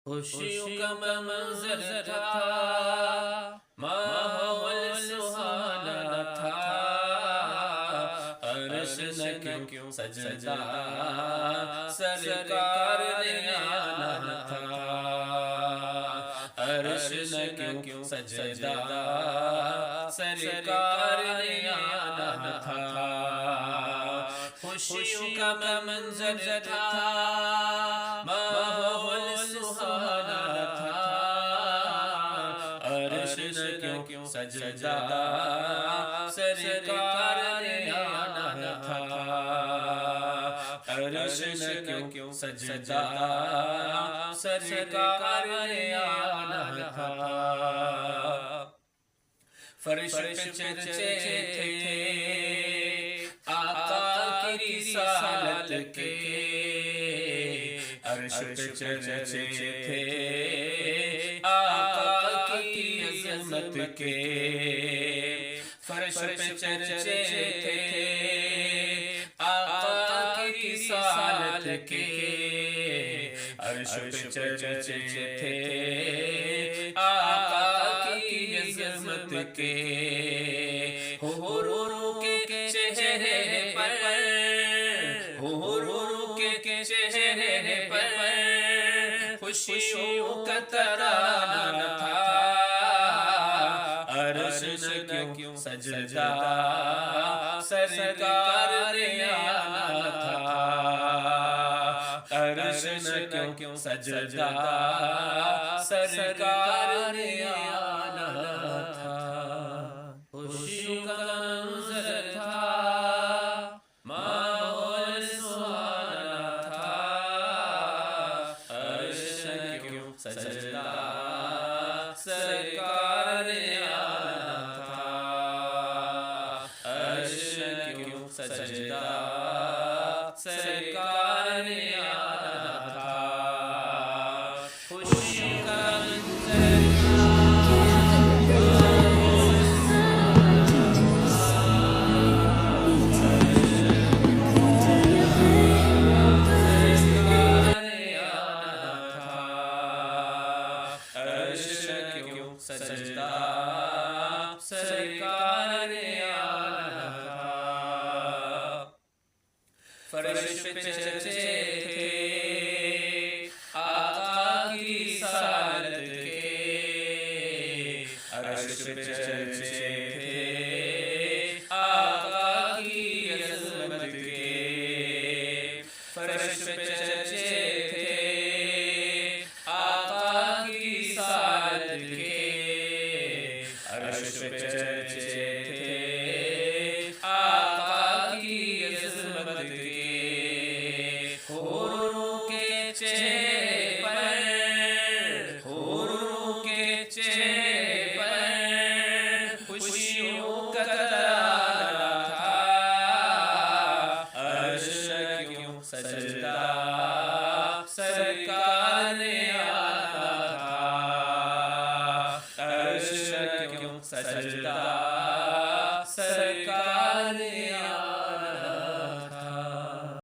خوشیوں کا منظر تھا، ماحول سہانا تھا، عرش نہ کیوں سجدہ سرکار نے آنا تھا، عرش نہ کیوں سجدہ سرکار نے آنا تھا، خوشیوں کا منظر تھا، ماحول سہانا تھا، عرش نہ کیوں سجدہ سرکار نے آنا تھا، عرش نہ کیوں سجدہ سرکار نے آنا تھا، فرش پہ چرچے تھے آقا کی رسالت کے، عرش پہ چرچے تھے آقا کی عظمت کے، فرش پہ چرچے تھے آقا کی رسالت کے، عرش پہ چرچے تھے آقا کی عظمت کے، حوروں کے چہرے پر، حوروں کے چہرے پر خوشیوں کا ترانہ تھا، عرش نہ کیوں سجدہ سرکار نے آنا تھا، عرش نہ کیوں سجدہ سرکار نے آنا تھا، خوشیوں کا منظر تھا، ماحول سہانا تھا، عرش نہ کیوں سجدہ سرکار نے آنا تھا، عرش نہ کیوں سجدہ سرکار نے آنا تھا، خوشیوں کا منظر سجدہ سرکار نے آنا تھا، فرش پہ چرچے تھے آقا کی رسالت کے، عرش پہ چرچے تھے آقا کی عظمت کے، فرش پہ چرچے تھے آقا کی رسالت کے، عرش پہ چرچے تھے آقا کی عظمت کے، حوروں کے چہرے پر، حوروں کے چہرے پر خوشیوں کا ترانہ تھا، عرش نہ کیوں سجدہ سرکار نے آنا تھا، عرش نہ کیوں سجدہ